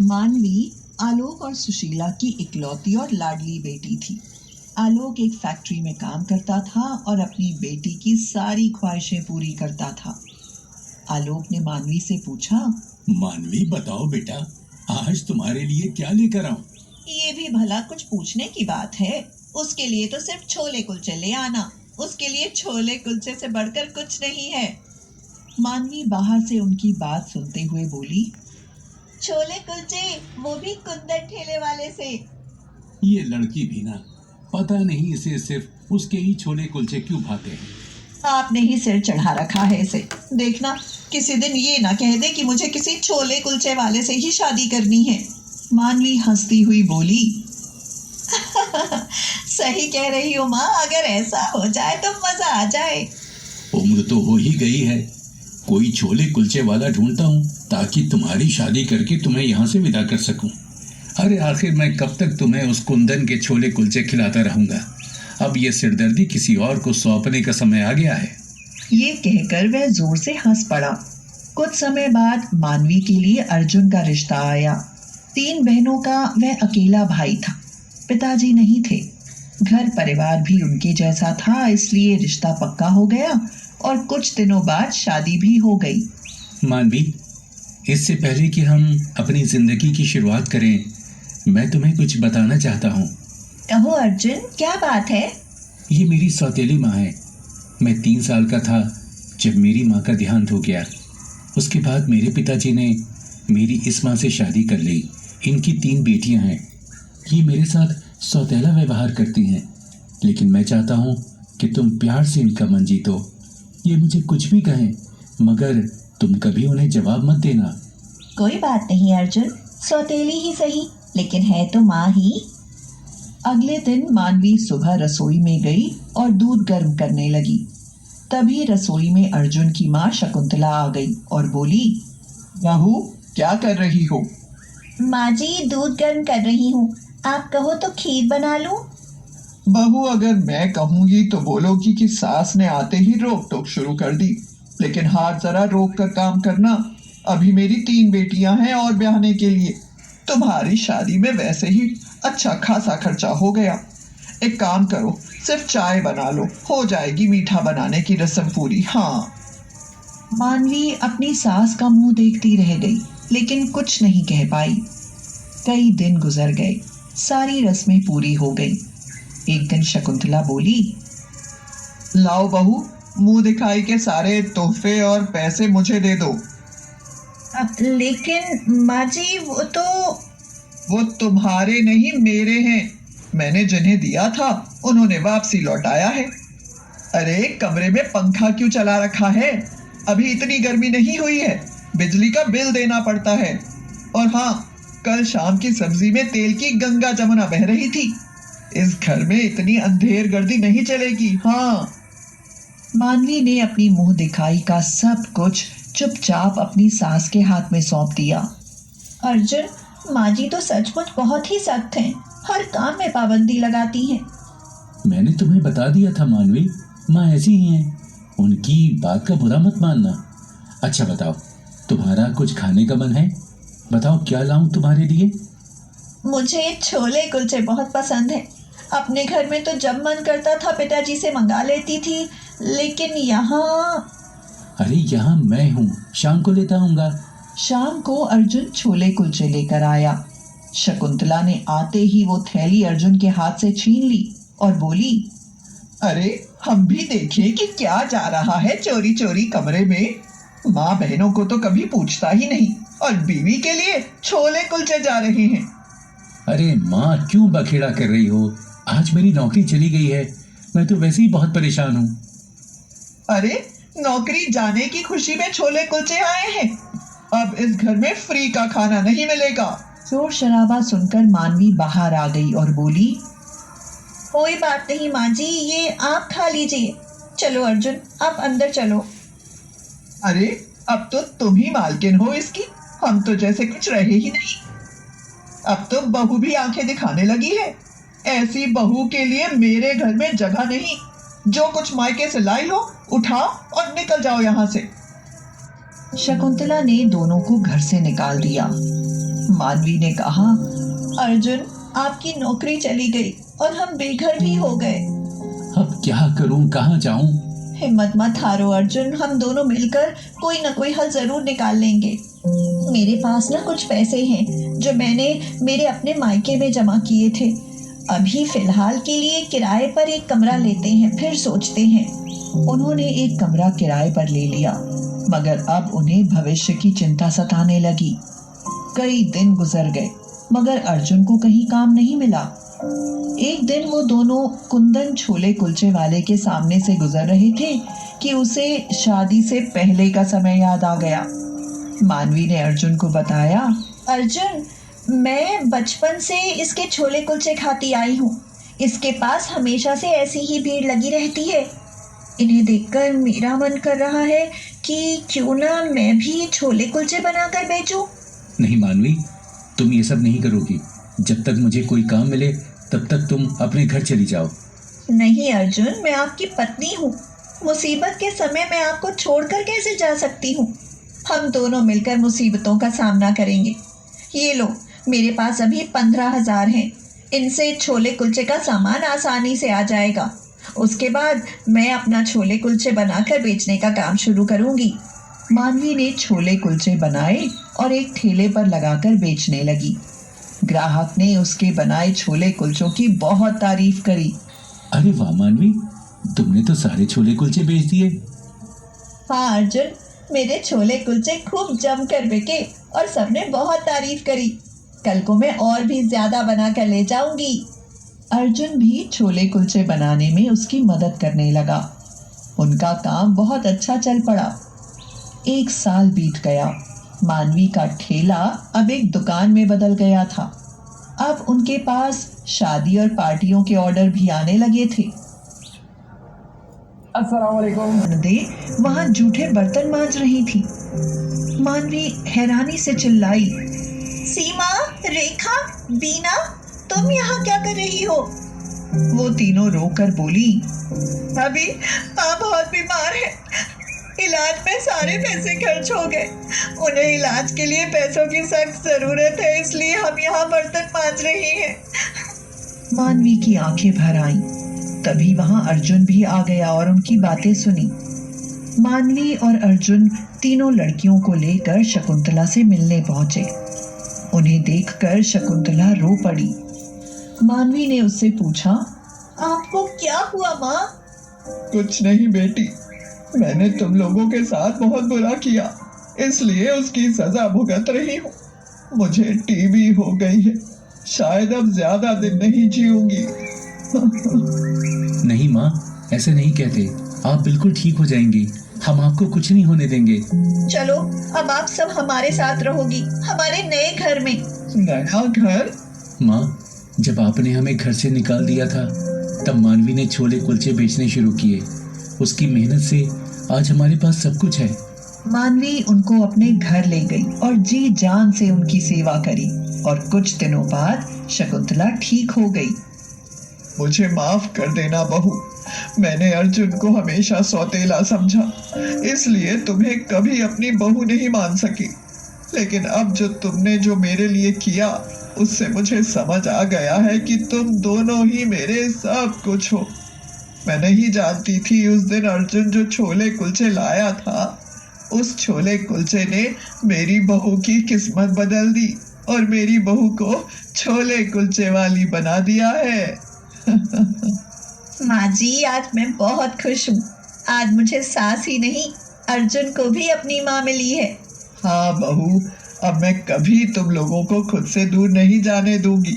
मानवी आलोक और सुशीला की इकलौती और लाडली बेटी थी। आलोक एक फैक्ट्री में काम करता था और अपनी बेटी की सारी ख्वाहिशें पूरी करता था। आलोक ने मानवी से पूछा, मानवी बताओ बेटा, आज तुम्हारे लिए क्या लेकर आऊं? ये भी भला कुछ पूछने की बात है। उसके लिए तो सिर्फ छोले कुलचे ले आना। उसके लिए छोले कुलचे से बढ़कर कुछ नहीं है। मानवी बाहर से उनकी बात सुनते हुए बोली, छोले कुलचे, वो भी कुंदन ठेले वाले से। ये लड़की भी ना, पता नहीं इसे सिर्फ उसके ही छोले कुलचे क्यों भाते हैं। आपने ही सिर चढ़ा रखा है इसे। देखना किसी दिन ये ना कह दे कि मुझे किसी छोले कुलचे वाले से ही शादी करनी है। मानवी हंसती हुई बोली, सही कह रही हो माँ, अगर ऐसा हो जाए तो मजा आ जाए। उम्र तो हो ही गई है, कोई छोले कुलचे वाला ढूंढता हूँ ताकि तुम्हारी शादी करके तुम्हें यहाँ से विदा कर सकूं। अरे आखिर मैं कब तक तुम्हें उस कुंदन के छोले कुलचे खिलाता रहूंगा। अब ये सिरदर्दी किसी और को सौंपने का समय आ गया है। ये कहकर वह जोर से हंस पड़ा। कुछ समय बाद मानवी के लिए अर्जुन का रिश्ता आया। 3 बहनों का वह अकेला भाई था। पिताजी नहीं थे। घर परिवार भी उनके जैसा था, इसलिए रिश्ता पक्का हो गया और कुछ दिनों बाद शादी भी हो गई। मानवी, इससे पहले कि हम अपनी जिंदगी की शुरुआत करें, मैं तुम्हें कुछ बताना चाहता हूँ। कहो अर्जुन, क्या बात है? ये मेरी सौतेली माँ है। मैं 3 साल का था जब मेरी माँ का देहांत हो गया। उसके बाद मेरे पिताजी ने मेरी इस माँ से शादी कर ली। इनकी 3 बेटियां हैं। ये मेरे साथ सौतेला व्यवहार करती हैं, लेकिन मैं चाहता हूँ कि तुम प्यार से इनका मन जीतो। ये मुझे कुछ भी कहें, मगर तुम कभी उन्हें जवाब मत देना। कोई बात नहीं अर्जुन, सौतेली ही सही, लेकिन है तो माँ ही। अगले दिन मानवी सुबह रसोई में गई और दूध गर्म करने लगी। तभी रसोई में अर्जुन की माँ शकुंतला आ गई और बोली, बहू क्या कर रही हो? माँ जी, दूध गर्म कर रही हूँ। आप कहो तो खीर बना लूं? बहू, अगर मैं कहूंगी तो बोलोगी कि सास ने आते ही रोक टोक शुरू कर दी, लेकिन हाथ जरा रोक कर काम करना। अभी मेरी 3 बेटियां हैं और ब्याहने के लिए। तुम्हारी शादी में वैसे ही अच्छा खासा खर्चा हो गया। एक काम करो, सिर्फ चाय बना लो, हो जाएगी मीठा बनाने की रस्म पूरी। हाँ। मानवी अपनी सास का मुंह देखती रह गई, लेकिन कुछ नहीं कह पाई। कई दिन गुजर गए, सारी रस्में पूरी हो गई। एक दिन शकुंतला बोली, लाओ बहू, मुंह दिखाई के सारे तोहफे और पैसे मुझे दे दो। लेकिन माँ जी, वो तुम्हारे नहीं, मेरे हैं। मैंने जिन्हें दिया था उन्होंने वापसी लौटाया है। अरे कमरे में पंखा क्यों चला रखा है? अभी इतनी गर्मी नहीं हुई है, बिजली का बिल देना पड़ता है। और हाँ, कल शाम की सब्जी में तेल की गंगा जमुना बह रही थी। इस घर में इतनी अंधेर गर्दी नहीं चलेगी। हाँ। मानवी ने अपनी मुंह दिखाई का सब कुछ चुपचाप अपनी सास के हाथ में सौंप दिया। अर्जुन, माँ जी तो सचमुच बहुत ही सख्त हैं, हर काम में पाबंदी लगाती हैं। मैंने तुम्हें बता दिया था मानवी, माँ ऐसी ही हैं। उनकी बात का बुरा मत मानना। अच्छा बताओ, तुम्हारा कुछ खाने का मन है? बताओ क्या लाऊं तुम्हारे लिए? मुझे छोले कुलचे बहुत पसंद है। अपने घर में तो जब मन करता था पिताजी से मंगा लेती थी, लेकिन यहाँ। अरे यहाँ मैं हूँ, शाम को लेता आऊंगा। शाम को अर्जुन छोले कुलचे लेकर आया। शकुंतला ने आते ही वो थैली अर्जुन के हाथ से छीन ली और बोली, अरे हम भी देखें कि क्या जा रहा है चोरी चोरी कमरे में। माँ बहनों को तो कभी पूछता ही नहीं, और बीवी के लिए छोले कुलचे जा रहे हैं। अरे माँ, क्यों बखेड़ा कर रही हो? आज मेरी नौकरी चली गई है, मैं तो वैसे ही बहुत परेशान हूँ। अरे नौकरी जाने की खुशी में छोले कुलचे आए हैं। अब इस घर में फ्री का खाना नहीं मिलेगा। शोर शराबा सुनकर मानवी बाहर आ गई और बोली, कोई बात नहीं माँ जी, ये आप खा लीजिए। चलो अर्जुन, आप अंदर चलो। अरे अब तो तुम ही मालकिन हो इसकी, हम तो जैसे कुछ रहे ही नहीं। अब तो बहू भी आंखें दिखाने लगी है। ऐसी बहू के लिए मेरे घर में जगह नहीं। जो कुछ मायके से लाई हो उठाओ और निकल जाओ यहाँ से। शकुंतला ने दोनों को घर से निकाल दिया। मानवी ने कहा, अर्जुन, आपकी नौकरी चली गई और हम बेघर भी हो गए। अब क्या करूं, कहाँ जाऊं? हिम्मत मत हारो अर्जुन, हम दोनों मिलकर कोई ना कोई हल जरूर निकाल लेंगे। मेरे पास ना कुछ पैसे हैं जो मैंने मेरे अपने मायके में जमा किए थे। अभी फिलहाल के लिए किराए पर एक कमरा लेते हैं, फिर सोचते हैं। उन्होंने एक कमरा किराए पर ले लिया, मगर अब उन्हें भविष्य की चिंता सताने लगी। कई दिन गुजर गए, मगर अर्जुन को कहीं काम नहीं मिला। एक दिन वो दोनों कुंदन छोले कुलचे वाले के सामने से गुजर रहे थे कि उसे शादी से पहले का समय याद आ गया। मानवी ने अर्जुन को बताया, अर्जुन, मैं बचपन से इसके छोले कुलचे खाती आई हूँ। इसके पास हमेशा से ऐसी ही भीड़ लगी रहती है। इन्हें देखकर मेरा मन कर रहा है कि क्यों ना मैं भी छोले कुलचे बनाकर बेचूं। नहीं मानवी, तुम ये सब नहीं करोगी। जब तक मुझे कोई काम मिले तब तक तुम अपने घर चली जाओ। नहीं अर्जुन, मैं आपकी पत्नी हूँ। मुसीबत के समय मैं आपको छोड़कर कैसे जा सकती हूँ? हम दोनों मिलकर मुसीबतों का सामना करेंगे। ये लो, मेरे पास अभी 15,000 हैं। इनसे छोले कुलचे का सामान आसानी से आ जाएगा। उसके बाद मैं अपना छोले कुलचे बनाकर बेचने का काम शुरू करूंगी। मानवी ने छोले कुलचे बनाए और एक ठेले पर लगाकर बेचने लगी। ग्राहक ने उसके बनाए छोले कुलचों की बहुत तारीफ करी। अरे वाह मानवी, तुमने तो सारे छोले कुलचे बेच दिए। हाँ अर्जुन, मेरे छोले कुलचे खूब जमकर बिके और सबने बहुत तारीफ करी। कल को मैं और भी ज्यादा बनाकर ले जाऊंगी। अर्जुन भी छोले कुलचे बनाने में उसकी मदद करने लगा। उनका काम बहुत अच्छा चल पड़ा। 1 साल बीत गया। मानवी का ठेला अब एक दुकान में बदल गया था। अब उनके पास शादी और पार्टियों के ऑर्डर भी आने लगे थे। अस्सलाम वालेकुम। ननदे वहां जूठे बर्तन मांज रही थी। मानवी हैरानी से चिल्लाई, सीमा, रेखा, बीना, तुम यहाँ क्या कर रही हो? वो तीनों रोकर बोली, अभी माँ बहुत बीमार है। इलाज में सारे पैसे खर्च हो गए। उन्हें इलाज के लिए पैसों की सख्त जरूरत है, इसलिए हम यहाँ बर्तन मांज रही हैं। मानवी की आंखें भर आईं। तभी वहां अर्जुन भी आ गया और उनकी बातें सुनी। मानवी और अर्जुन तीनों लड़कियों को लेकर शकुंतला से मिलने पहुंचे। उन्हें देखकर शकुंतला रो पड़ी। मानवी ने उससे पूछा, आपको क्या हुआ माँ? कुछ नहीं बेटी, मैंने तुम लोगों के साथ बहुत बुरा किया, इसलिए उसकी सजा भुगत रही हूँ। मुझे टीबी हो गई है, शायद अब ज्यादा दिन नहीं जीऊंगी। नहीं माँ, ऐसे नहीं कहते। आप बिल्कुल ठीक हो जाएंगी। हम आपको कुछ नहीं होने देंगे। चलो, अब आप सब हमारे साथ रहोगी, हमारे नए घर में। नया घर? माँ, जब आपने हमें घर से निकाल दिया था तब मानवी ने छोले कुलचे बेचने शुरू किए। उसकी मेहनत से आज हमारे पास सब कुछ है। मानवी उनको अपने घर ले गई और जी जान से उनकी सेवा करी और कुछ दिनों बाद शकुंतला ठीक हो गई। मुझे माफ कर देना बहू, मैंने अर्जुन को हमेशा सौतेला समझा, इसलिए तुम्हें कभी अपनी बहू नहीं मान सकी। लेकिन अब जो तुमने जो मेरे लिए किया, उससे मुझे समझ आ गया है कि तुम दोनों ही मेरे सब कुछ हो। मैं नहीं जानती थी उस दिन अर्जुन जो छोले कुलचे लाया था, उस छोले कुलचे ने मेरी बहू की किस्मत बदल दी और मेरी बहू को छोले कुलचे वाली बना दिया है। माँ जी, आज मैं बहुत खुश हूँ। आज मुझे सास ही नहीं, अर्जुन को भी अपनी माँ मिली है। हाँ बहू, अब मैं कभी तुम लोगों को खुद से दूर नहीं जाने दूंगी।